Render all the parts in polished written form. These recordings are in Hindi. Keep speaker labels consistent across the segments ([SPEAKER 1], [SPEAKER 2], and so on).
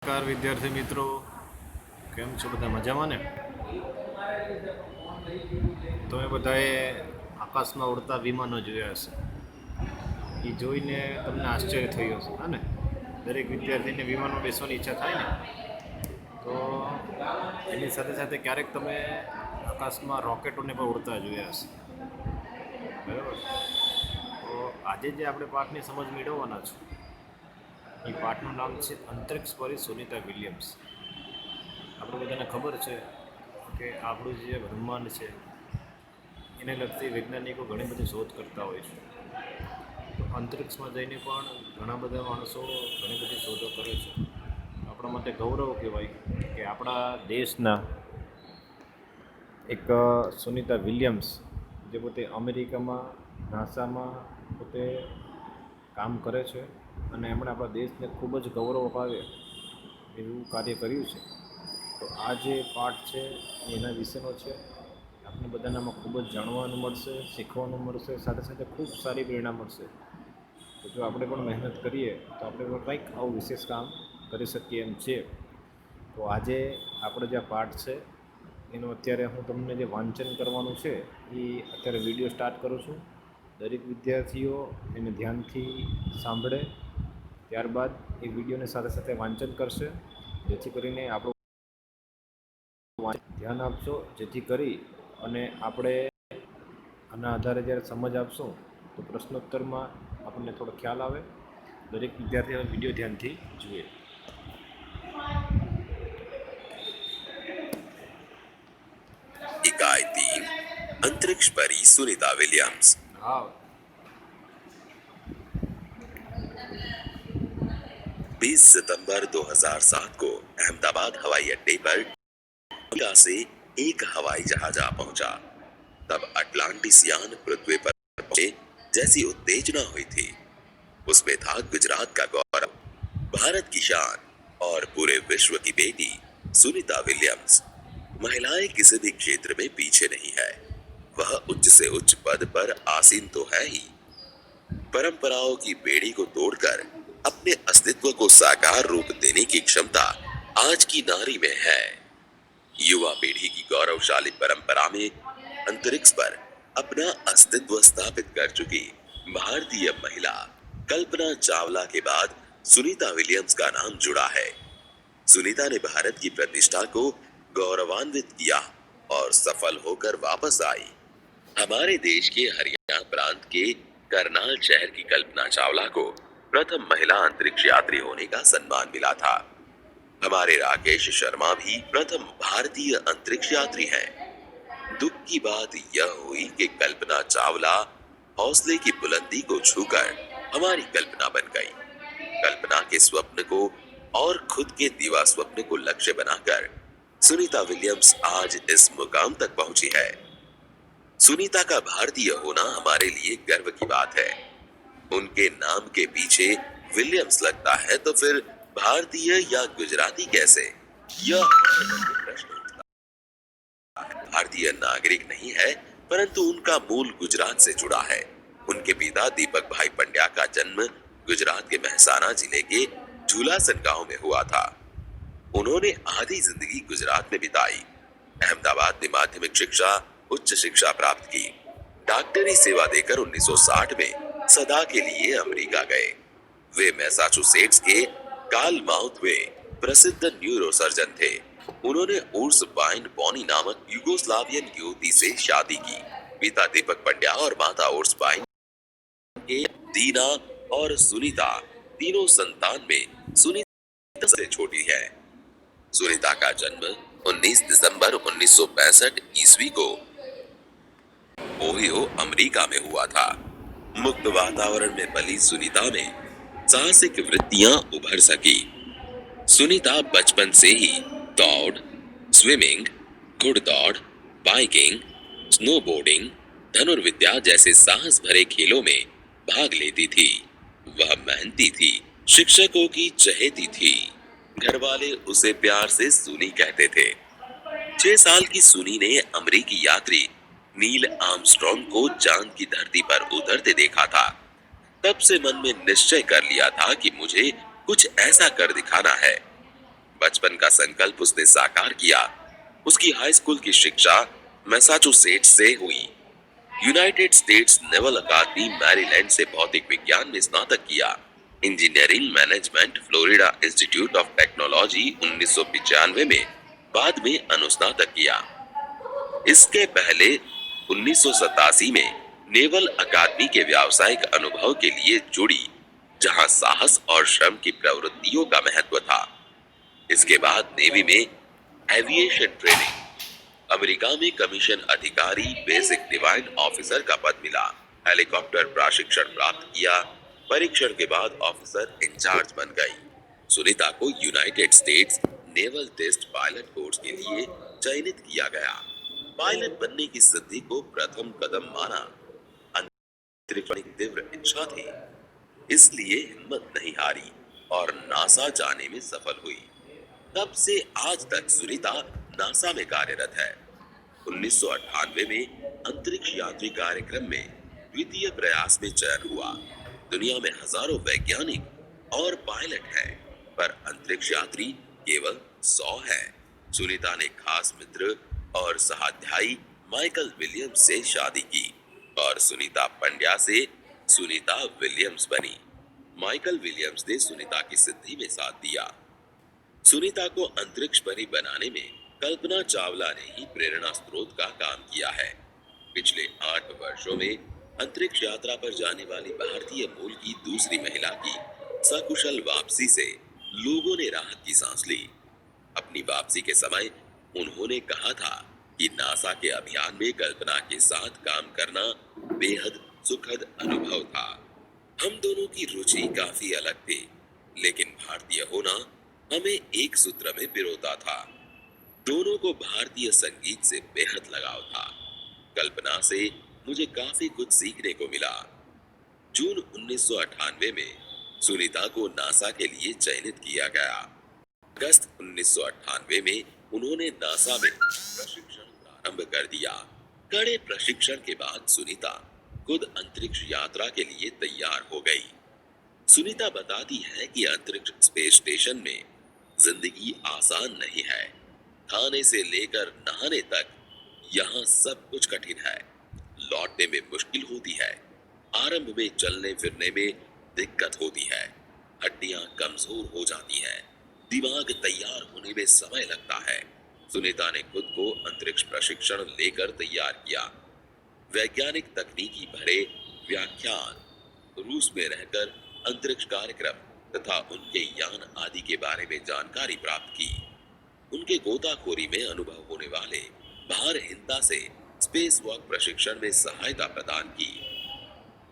[SPEAKER 1] નમસ્કાર વિદ્યાર્થી મિત્રો, કેમ છો બધા? મજામાં ને? તમે બધાએ આકાશમાં ઉડતા વિમાનો જોયા હશે. એ જોઈને તમને આશ્ચર્ય થયું હશે, હા ને? દરેક વિદ્યાર્થીને વિમાનમાં બેસવાની ઈચ્છા થાય ને. તો એની સાથે સાથે ક્યારેક તમે આકાશમાં રોકેટોને પણ ઉડતા જોયા હશે, બરાબર? તો આજે જે આપણે પાઠની સમજ મેળવવાના છે, એ પાઠનું નામ છે અંતરિક્ષ પરી સુનિતા વિલિયમ્સ. આપણે બધાને ખબર છે કે આપણું જે બ્રહ્માંડ છે એને લગતી વૈજ્ઞાનિકો ઘણી બધી શોધ કરતા હોય છે. તો અંતરિક્ષમાં જઈને પણ ઘણા બધા માણસો ઘણી બધી શોધો કરે છે. આપણા માટે ગૌરવ કહેવાય કે આપણા દેશના એક સુનિતા વિલિયમ્સ, જે પોતે અમેરિકામાં નાસામાં પોતે કામ કરે છે અને એમણે આપણા દેશને ખૂબ જ ગૌરવ અપાવે એવું કાર્ય કર્યું છે. તો આ જે પાઠ છે એના વિશેનો છે. આપણે બધાનામાં ખૂબ જ જાણવાનું મળશે, શીખવાનું મળશે, સાથે સાથે ખૂબ સારી પ્રેરણા મળશે. તો જો આપણે પણ મહેનત કરીએ તો આપણે પણ કંઈક આવું વિશેષ કામ કરી શકીએ એમ છે. તો આજે આપણે જે પાઠ છે એનું અત્યારે હું તમને જે વાંચન કરવાનું છે એ અત્યારે વિડીયો સ્ટાર્ટ કરું છું. દરેક વિદ્યાર્થીઓ એને ધ્યાનથી સાંભળે, ત્યારબાદ એ વિડીયોની સાથે સાથે વાંચન કરશે, જેથી કરીને આપણું ધ્યાન આપશો, જેથી કરી અને આપણે આના આધારે જ્યારે સમજ આપશું તો પ્રશ્નોત્તરમાં આપણને થોડો ખ્યાલ આવે. દરેક વિદ્યાર્થીઓ વિડીયો ધ્યાનથી જુએ.
[SPEAKER 2] इकाई 3 अंतरिक्ष परी सुनीता विलियम्स।
[SPEAKER 1] हाँ।
[SPEAKER 2] 20 सितंबर 2007 को अहमदाबाद हवाई अड्डे पर अमेरिका से एक हवाई जहाज आ पहुंचा। तब अटलांटिस यान पृथ्वी पर पहुंचे जैसी उत्तेजना हुई थी। उसमें था गुजरात का गौरव, भारत की शान और पूरे विश्व की बेटी सुनीता विलियम्स। महिलाएं किसी भी क्षेत्र में पीछे नहीं है। वह उच्च से उच्च पद पर आसीन तो है ही, परंपराओं की बेड़ी को तोड़कर अपने अस्तित्व को साकार रूप देने की क्षमता आज की नारी में है। युवा पीढ़ी की गौरवशाली परंपरा में अंतरिक्ष पर अपना अस्तित्व स्थापित कर चुकी भारतीय महिला कल्पना चावला के बाद सुनीता विलियम्स का नाम जुड़ा है। सुनीता ने भारत की प्रतिष्ठा को गौरवान्वित किया और सफल होकर वापस आई। हमारे देश के हरियाणा प्रांत के करनाल शहर की कल्पना चावला को प्रथम महिला अंतरिक्ष यात्री होने का सम्मान मिला था। हमारे राकेश शर्मा भी प्रथम भारतीय अंतरिक्ष यात्री हैं। दुख की बात यह हुई कि कल्पना चावला हौसले की बुलंदी को छूकर हमारी कल्पना बन गई। कल्पना के स्वप्न को और खुद के दीवा स्वप्न को लक्ष्य बनाकर सुनीता विलियम्स आज इस मुकाम तक पहुंची है। सुनीता का भारतीय होना हमारे लिए गर्व की बात है। उनके नाम के पीछे विलियम्स लगता है तो फिर भारतीय या गुजराती कैसे? यह प्रश्न उठता है। भारतीय नागरिक नहीं है, परंतु उनका मूल गुजरात से जुड़ा है। उनके पिता दीपक भाई पंड्या का जन्म गुजरात के महसाना जिले के झूलासन गांव में हुआ था। उन्होंने आधी जिंदगी गुजरात में बिताई। अहमदाबाद में माध्यमिक शिक्षा, उच्च शिक्षा प्राप्त की। डॉक्टरी सेवा देकर 1960 में सदा के लिए अमेरिका गए। वे मैसाचुसेट्स के कालमाउथ में प्रसिद्ध न्यूरोसर्जन थे। उन्होंने उर्स बाइन बॉनी नामक यूगोस्लावियन युवती से शादी की। पिता दीपक पंड्या और माता उर्स बाइन के दीना और सुनीता तीनों संतान में सुनीता से छोटी है। सुनीता का जन्म 19 दिसंबर 1965 ईस्वी को ओहियो अमेरिका में हुआ था। मुक्त वातावरण में पली सुनीता में साहसिक वृत्तियां उभर सकी। सुनीता बचपन से ही दौड़, स्विमिंग, घुड़दौड़, बाइकिंग, स्नोबोर्डिंग, धनुर्विद्या जैसे साहस भरे खेलों में भाग लेती थी। वह मेहनती थी, शिक्षकों की चहेती थी। घर वाले उसे प्यार से सुनी कहते थे। 6 साल की सुनी ने अमेरिकी यात्री नील आर्मस्ट्रॉन्ग को चांद की धरती पर उतरते देखा था। तब से मन में निश्चय कर लिया था कि मुझे कुछ ऐसा कर दिखाना है। बचपन का संकल्प उसने साकार किया। उसकी हाई स्कूल की शिक्षा मैसाचुसेट्स से हुई। यूनाइटेड स्टेट्स नेवल अकादमी मैरीलैंड से भौतिक विज्ञान में स्नातक किया। Engineering management Florida institute of technology 1995 में बाद में अनुस्नातक किया। इसके पहले 1987 में नेवल अकादमी के व्यावसायिक अनुभव के लिए जुड़ी, जहां साहस और श्रम की प्रवृत्तियों का महत्व था। इसके बाद नेवी में एविएशन ट्रेनिंग, अमेरिका में कमीशन अधिकारी बेसिक डिवाइन ऑफिसर का पद मिला। हेलीकॉप्टर प्रशिक्षण प्राप्त किया। परीक्षण के बाद ऑफिसर इंचार्ज बन गई। सुनीता को United States naval test pilot course के लिए चयनित किया गया। पायलट बनने की सिद्धि को प्रथम कदम माना। अंतरिक्ष की तीव्र इच्छा थी, इसलिए हिम्मत नहीं हारी और नासा जाने में सफल हुई। तब से आज तक सुनीता नासा में कार्यरत है। 1998 में अंतरिक्ष यात्री कार्यक्रम में द्वितीय प्रयास में चयन हुआ। दुनिया में हजारों वैज्ञानिक और पायलट हैं, पर अंतरिक्ष यात्री केवल 100 हैं। सुनीता ने खास मित्र और सहाध्यायी माइकल विलियम्स से शादी की और सुनीता पंड्या से सुनीता विलियम्स बनी। माइकल विलियम्स ने सुनीता की सिद्धि में साथ दिया। सुनीता को अंतरिक्ष परी बनाने में कल्पना चावला ने ही प्रेरणा स्रोत का काम किया है। पिछले 8 वर्षों में अंतरिक्ष यात्रा पर जाने वाली भारतीय मूल की दूसरी महिला की सकुशल वापसी से लोगों ने राहत की सांस ली। अपनी वापसी के समय उन्होंने कहा था कि नासा के अभियान में कल्पना के साथ काम करना बेहद सुखद अनुभव था। हम दोनों की रुचि काफी अलग थी, लेकिन भारतीय होना हमें एक सूत्र में पिरोता था। दोनों को भारतीय संगीत से बेहद लगाव था। कल्पना से मुझे काफी कुछ सीखने को मिला। जून 1998 में सुनीता को नासा के लिए चयनित किया गया। अगस्त 1998 में उन्होंने नासा में प्रशिक्षण प्रारंभ कर दिया। कड़े प्रशिक्षण के बाद सुनीता खुद अंतरिक्ष यात्रा के लिए तैयार हो गई। सुनीता बताती है कि अंतरिक्ष स्पेस स्टेशन में जिंदगी आसान नहीं है। खाने से लेकर नहाने तक यहाँ सब कुछ कठिन है। लौटने में मुश्किल होती है। आरंभ में चलने फिरने में दिक्कत होती है। हड्डियां कमजोर हो जाती हैं। दिमाग तैयार होने में समय लगता है। सुनीता ने खुद को अंतरिक्ष प्रशिक्षण लेकर तैयार किया। वैज्ञानिक तकनीकी भरे व्याख्यान, रूस में रहकर अंतरिक्ष कार्यक्रम तथा उनके यान आदि के बारे में जानकारी प्राप्त की। उनके गोताखोरी में अनुभव होने वाले भारहीनता से स्पेस वॉक प्रशिक्षण में सहायता प्रदान की।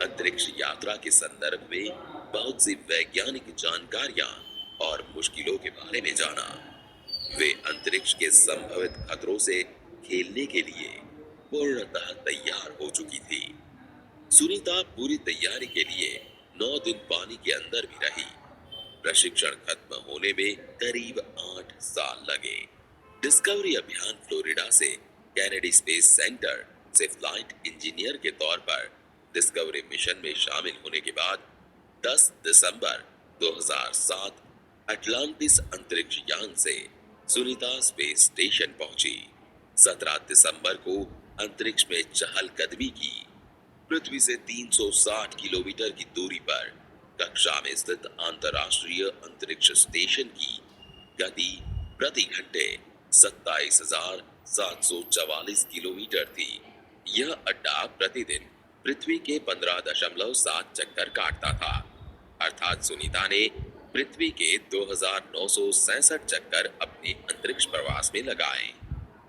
[SPEAKER 2] अंतरिक्ष यात्रा के संदर्भ में बहुत सी वैज्ञानिक जानकारियां और मुश्किलों के बारे में जाना। वे अंतरिक्ष के संभावित खतरों से खेलने के लिए पूर्णतः तैयार हो चुकी थी। सुनीता पूरी तैयारी के लिए 9 दिन पानी के अंदर भी रही। प्रशिक्षण खत्म होने में करीब 8 साल लगे। डिस्कवरी अभियान फ्लोरिडा से कैनेडी स्पेस सेंटर से फ्लाइट इंजीनियर के तौर पर डिस्कवरी मिशन में शामिल होने के बाद 10 दिसंबर 2007 अटलांटिस अंतरिक्ष यान से सुनीता स्पेस स्टेशन पहुंची। 17 दिसंबर को अंतरिक्ष में चहलकदमी की। पृथ्वी से 360 किलोमीटर की दूरी पर कक्षा में स्थित अंतरराष्ट्रीय अंतरिक्ष स्टेशन की गति प्रति घंटे 27,744 किलोमीटर थी। यह अड्डा प्रतिदिन पृथ्वी के 15.7 चक्कर काटता था। अर्थात सुनीता ने पृथ्वी के 2,967 चक्कर अपने अंतरिक्ष प्रवास में लगाए।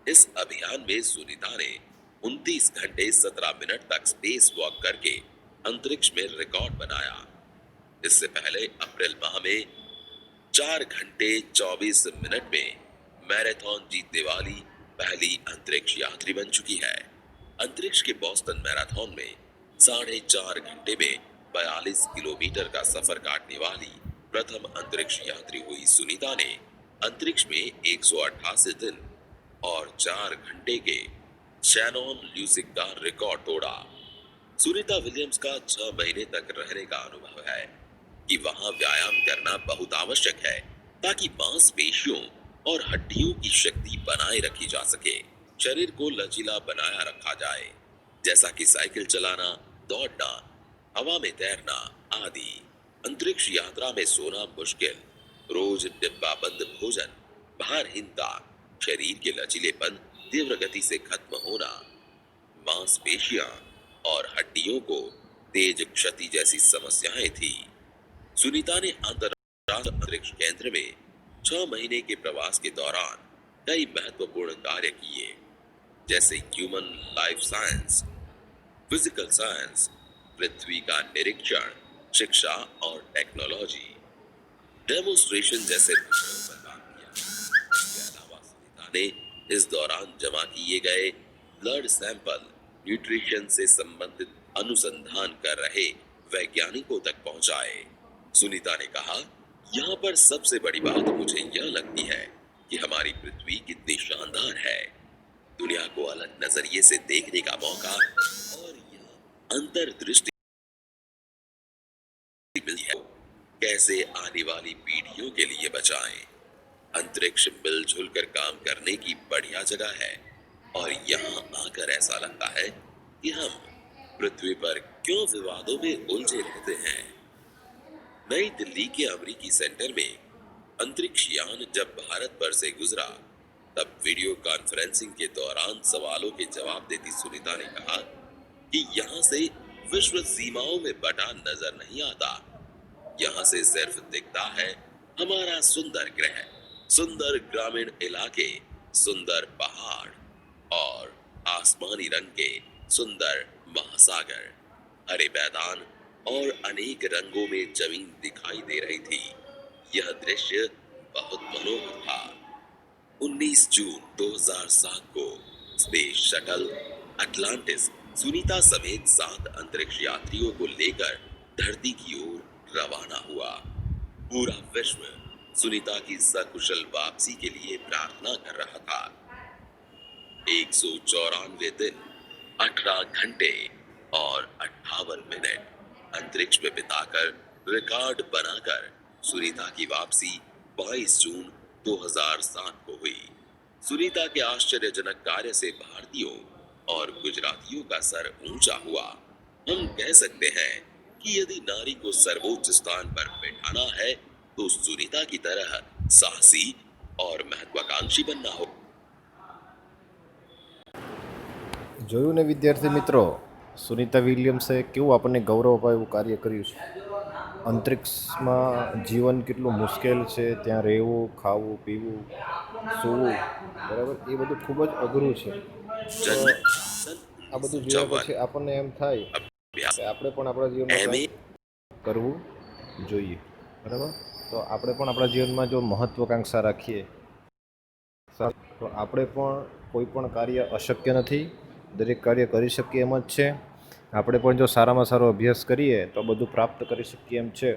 [SPEAKER 2] इस अभियान में सुनीता ने 29 घंटे 17 मिनट तक स्पेस वॉक करके अंतरिक्ष में रिकॉर्ड बनाया। इससे पहले अप्रैल माह में 4 घंटे 24 मिनट में मैराथन जीतने वाली पहली अंतरिक्ष यात्री बन चुकी है। अंतरिक्ष के बोस्टन मैराथन में 4.5 घंटे में 42 किलोमीटर का सफर काटने वाली प्रथम अंतरिक्ष यात्री हुई सुनीता ने अंतरिक्ष में 188 दिन और 4 घंटे के शैनॉन ल्यूसिक का रिकॉर्ड तोड़ा। सुनीता विलियम्स का 6 महीने तक रहने का अनुभव है कि वहां व्यायाम करना बहुत आवश्यक है ताकि मांसपेशियों और हड्डियों की शक्ति बनाए रखी जा सके। शरीर को लचीला बनाया रखा जाए, जैसा कि साइकिल चलाना, दौड़ना, हवा में तैरना आदि। अंतरिक्ष यात्रा में सोना मुश्किल, रोज डिब्बा बंद भोजन, भारहीनता, शरीर के लचीलेपन तीव्र गति से खत्म होना, मांसपेशियां और हड्डियों को तेज क्षति जैसी समस्याएं थी। सुनीता ने अंतरराष्ट्रीय अंतरिक्ष केंद्र में 6 महीने के प्रवास के दौरान कई महत्वपूर्ण कार्य किए, जैसे human life science, physical science, पृथ्वी का निरीक्षण, शिक्षा और टेक्नोलॉजी, डेमोन्स्ट्रेशन जैसे विषयों पर काम किया। इसके अलावा सुनीता ने इस दौरान जमा किए गए ब्लड सैंपल न्यूट्रिशन से संबंधित अनुसंधान कर रहे वैज्ञानिकों तक पहुंचाए। सुनीता ने कहा, यहाँ पर सबसे बड़ी बात मुझे यह लगती है कि हमारी पृथ्वी कितनी शानदार है। दुनिया को अलग नजरिए से देखने का मौका और यह अंतर्दृष्टि मिली है। कैसे आने वाली पीढ़ियों के लिए बचाएं। अंतरिक्ष मिलजुल कर काम करने की बढ़िया जगह है और यहाँ आकर ऐसा लगता है कि हम पृथ्वी पर क्यों विवादों में उलझे रहते हैं। नई दिल्ली के अमेरिकी सेंटर में अंतरिक्ष यान जब भारत पर से गुजरा, तब वीडियो कॉन्फ्रेंसिंग के दौरान सवालों के जवाब देती सुनीता ने कहा कि यहाँ से विश्व सीमाओं में बटा नजर नहीं आता। यहाँ से सिर्फ दिखता है हमारा सुंदर ग्रह, सुंदर ग्रामीण इलाके, सुंदर पहाड़ और आसमानी रंग के सुंदर महासागर, हरे मैदान और अनेक रंगों में जमीन दिखाई दे रही थी। यह दृश्य बहुत मनोहर था। 19 जून 2007 को स्पेस शटल अटलांटिस सुनीता समेत 7 अंतरिक्ष यात्रियों को लेकर धरती की ओर रवाना हुआ। पूरा विश्व सुनीता की सकुशल वापसी के लिए प्रार्थना कर रहा था। 194 दिन, 18 घंटे और 58 मिनट अंतरिक्ष में बिताकर रिकॉर्ड बनाकर सुनीता की वापसी 22 जून 2007 को हुई। सुनीता के आश्चर्यजनक कार्य से भारतीयों और गुजरातियों का सर ऊंचा हुआ। हम कह सकते हैं कि यदि नारी को सर्वोच्च स्थान पर बैठाना है तो सुनीता की तरह साहसी और महत्वाकांक्षी बनना हो।
[SPEAKER 1] જોયું ને વિદ્યાર્થી મિત્રો, સુનિતા વિલિયમ્સે કેવું આપણને ગૌરવ અપાય એવું કાર્ય કર્યું છે. અંતરિક્ષમાં જીવન કેટલું મુશ્કેલ છે, ત્યાં રહેવું, ખાવું, પીવું, સૂવું, બરાબર, એ બધું ખૂબ જ અઘરું છે. તો આ બધું જોયા પછી આપણને એમ થાય કે આપણે પણ આપણા જીવનમાં કંઈક કરવું જોઈએ, બરાબર. તો આપણે પણ આપણા જીવનમાં જો મહત્વાકાંક્ષા રાખીએ તો આપણે પણ કોઈ પણ કાર્ય અશક્ય નથી, દરેક કાર્ય કરી શકીએ એમ જ છે. આપણે પણ જો સારામાં સારો અભ્યાસ કરીએ તો બધું પ્રાપ્ત કરી શકીએ એમ છે.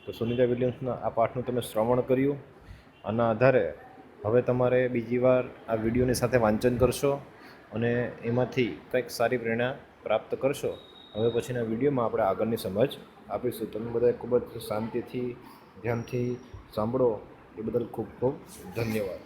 [SPEAKER 1] તો સુનિતા વિલિયમ્સના આ પાઠનું તમે શ્રવણ કર્યું. આના આધારે હવે તમારે બીજી વાર આ વિડીયોની સાથે વાંચન કરશો અને એમાંથી કંઈક સારી પ્રેરણા પ્રાપ્ત કરશો. હવે પછીના વિડીયોમાં આપણે આગળની સમજ આપીશું. તમે બધા ખૂબ જ શાંતિથી, ધ્યાનથી સાંભળો એ બદલ ખૂબ ખૂબ ધન્યવાદ.